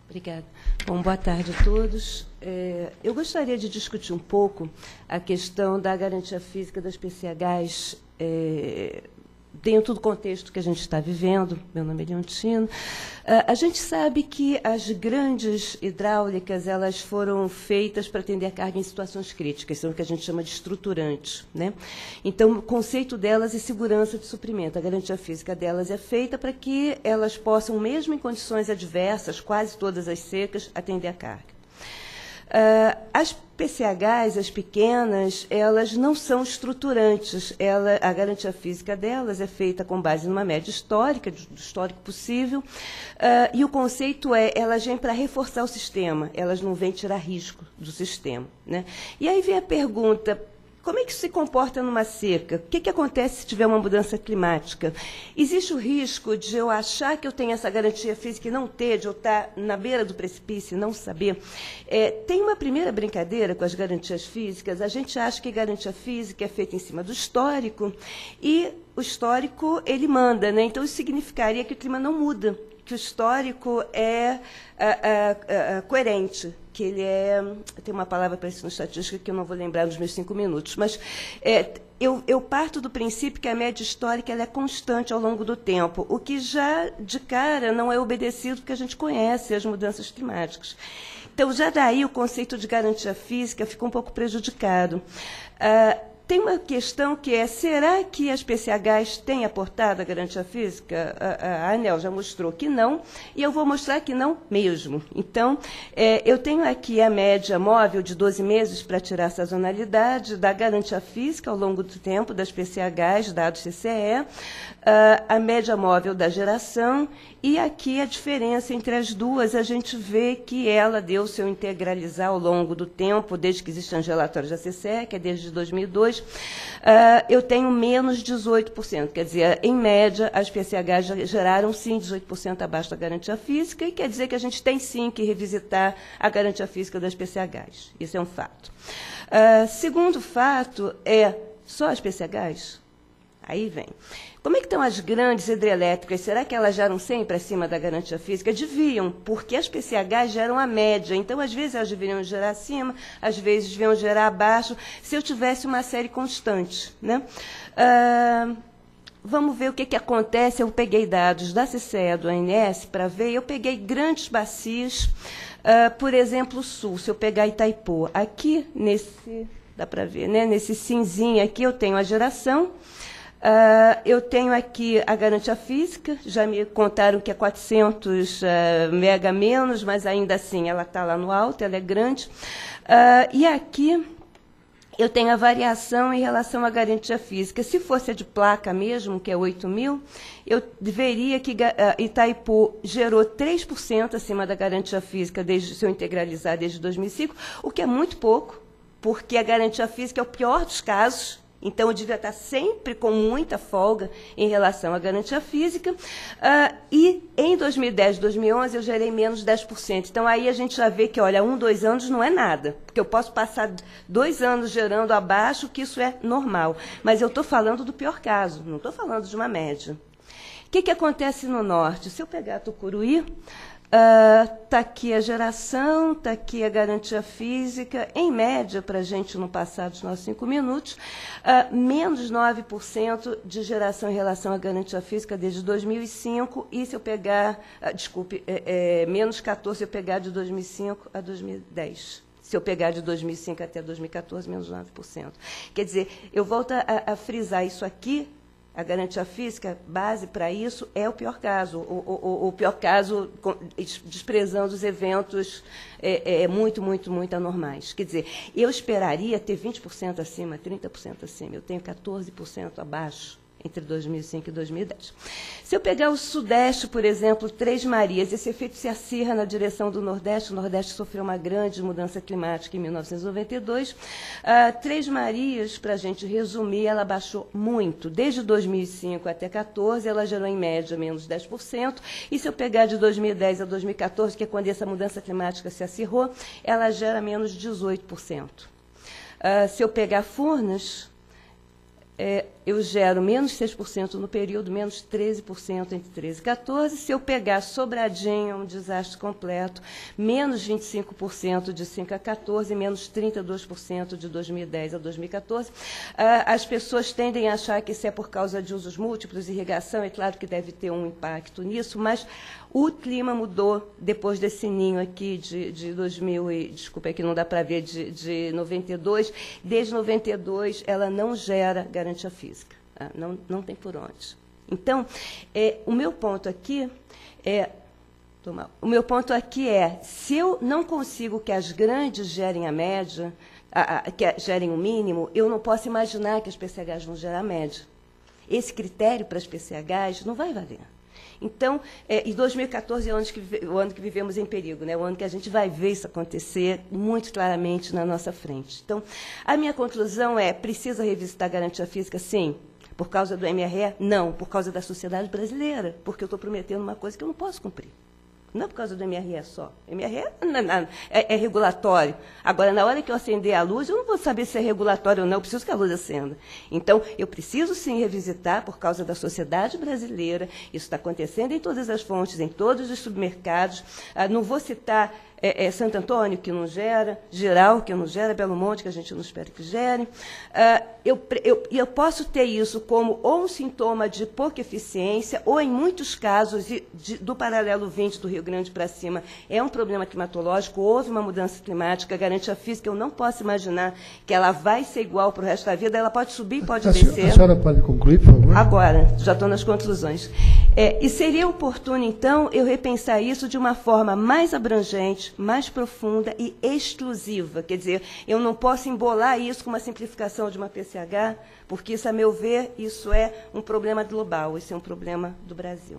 Obrigada. Bom, boa tarde a todos. Eu gostaria de discutir um pouco a questão da garantia física das PCHs dentro do contexto que a gente está vivendo. Meu nome é Leontino. A gente sabe que as grandes hidráulicas elas foram feitas para atender a carga em situações críticas, são o que a gente chama de estruturantes, né? Então, o conceito delas é segurança de suprimento. A garantia física delas é feita para que elas possam, mesmo em condições adversas, quase todas as secas, atender a carga. As PCHs, as pequenas, elas não são estruturantes. A garantia física delas é feita com base numa média histórica, do histórico possível, e o conceito elas vêm para reforçar o sistema, elas não vêm tirar risco do sistema, né? E aí vem a pergunta: como é que isso se comporta numa seca? O que acontece se tiver uma mudança climática? Existe o risco de eu achar que eu tenho essa garantia física e não ter, de eu estar na beira do precipício e não saber? Tem uma primeira brincadeira com as garantias físicas. A gente acha que garantia física é feita em cima do histórico e o histórico ele manda, né? Então, isso significaria que o clima não muda, que o histórico é coerente, que ele tem uma palavra para isso na estatística que eu não vou lembrar nos meus 5 minutos, mas eu parto do princípio que a média histórica ela é constante ao longo do tempo, o que já de cara não é obedecido porque a gente conhece as mudanças climáticas. Então, já daí o conceito de garantia física fica um pouco prejudicado. Tem uma questão que será que as PCHs têm aportado a garantia física? A ANEEL já mostrou que não, e eu vou mostrar que não mesmo. Então, eu tenho aqui a média móvel de 12 meses para tirar a sazonalidade da garantia física ao longo do tempo das PCHs, dados CCE, a média móvel da geração, e aqui a diferença entre as duas, a gente vê que ela deu seu integralizar ao longo do tempo, desde que existem os relatórios da CCE, que é desde 2002, eu tenho menos 18%. Quer dizer, em média, as PCHs geraram, sim, 18% abaixo da garantia física, e quer dizer que a gente tem, sim, que revisitar a garantia física das PCHs. Isso é um fato. Segundo fato só as PCHs? Aí vem. Como é que estão as grandes hidrelétricas? Será que elas geram sempre acima da garantia física? Deviam, porque as PCHs geram a média. Então, às vezes, elas deveriam gerar acima, às vezes, deveriam gerar abaixo, se eu tivesse uma série constante, né? Vamos ver o que acontece. Eu peguei dados da CCE, do ANS, para ver. Eu peguei grandes bacias, por exemplo, o Sul. Se eu pegar Itaipu, aqui, dá para ver, né? Nesse cinzinho aqui, eu tenho a geração. Eu tenho aqui a garantia física, já me contaram que é 400 mega menos, mas ainda assim ela está lá no alto, ela é grande. E aqui eu tenho a variação em relação à garantia física. Se fosse a de placa mesmo, que é 8.000, eu veria que Itaipu gerou 3% acima da garantia física, se eu integralizar desde 2005, o que é muito pouco, porque a garantia física é o pior dos casos. Então, eu devia estar sempre com muita folga em relação à garantia física. E em 2010, 2011, eu gerei menos 10%. Então, aí a gente já vê que, olha, 1, 2 anos não é nada. Porque eu posso passar 2 anos gerando abaixo, que isso é normal. Mas eu estou falando do pior caso, não estou falando de uma média. O que acontece no norte? Se eu pegar Tucuruí, está aqui a geração, está aqui a garantia física, em média, para a gente não passar dos nossos 5 minutos, menos 9% de geração em relação à garantia física desde 2005, e se eu pegar, menos 14% se eu pegar de 2005 a 2010. Se eu pegar de 2005 até 2014, menos 9%. Quer dizer, eu volto a frisar isso aqui. A garantia física, base para isso, é o pior caso. O pior caso, desprezando os eventos muito, muito, muito anormais. Quer dizer, eu esperaria ter 20% acima, 30% acima. Eu tenho 14% abaixo entre 2005 e 2010. Se eu pegar o Sudeste, por exemplo, Três Marias, esse efeito se acirra na direção do Nordeste. O Nordeste sofreu uma grande mudança climática em 1992. Três Marias, para a gente resumir, ela baixou muito. Desde 2005 até 2014, ela gerou, em média, menos 10%. E se eu pegar de 2010 a 2014, que é quando essa mudança climática se acirrou, ela gera menos 18%. Se eu pegar Furnas, eu gero menos 6% no período, menos 13% entre 13 e 14. Se eu pegar Sobradinho, um desastre completo, menos 25% de 5 a 14, menos 32% de 2010 a 2014. As pessoas tendem a achar que isso é por causa de usos múltiplos, irrigação, é claro que deve ter um impacto nisso, mas o clima mudou depois desse ninho aqui de 2000, desculpa, aqui não dá para ver, de 92. Desde 92, ela não gera garantia física. Tá? Não tem por onde. Então, o meu ponto aqui é... O meu ponto aqui é, se eu não consigo que as grandes gerem a média, que gerem o mínimo, eu não posso imaginar que as PCHs vão gerar a média. Esse critério para as PCHs não vai valer. Então, em 2014 é o ano que vivemos em perigo, né? O ano que a gente vai ver isso acontecer muito claramente na nossa frente. Então, a minha conclusão é, precisa revisitar a garantia física? Sim. Por causa do MRE? Não. Por causa da sociedade brasileira, porque eu estou prometendo uma coisa que eu não posso cumprir. Não é por causa do MRE só. MRE é regulatório. Agora, na hora que eu acender a luz, eu não vou saber se é regulatório ou não, eu preciso que a luz acenda. Então, eu preciso sim revisitar por causa da sociedade brasileira. Isso está acontecendo em todas as fontes, em todos os supermercados. Não vou citar Santo Antônio, que não gera, Geral, que não gera, Belo Monte, que a gente não espera que gere. Eu posso ter isso como ou um sintoma de pouca eficiência, ou, em muitos casos, do paralelo 20 do Rio Grande para cima, é um problema climatológico, houve uma mudança climática, a garantia física, eu não posso imaginar que ela vai ser igual para o resto da vida, ela pode subir e pode descer. A senhora pode concluir, por favor? Agora, já estou nas conclusões. E seria oportuno, então, eu repensar isso de uma forma mais abrangente, mais profunda e exclusiva. Quer dizer, eu não posso embolar isso com uma simplificação de uma PCH, porque, isso, a meu ver, isso é um problema global, isso é um problema do Brasil.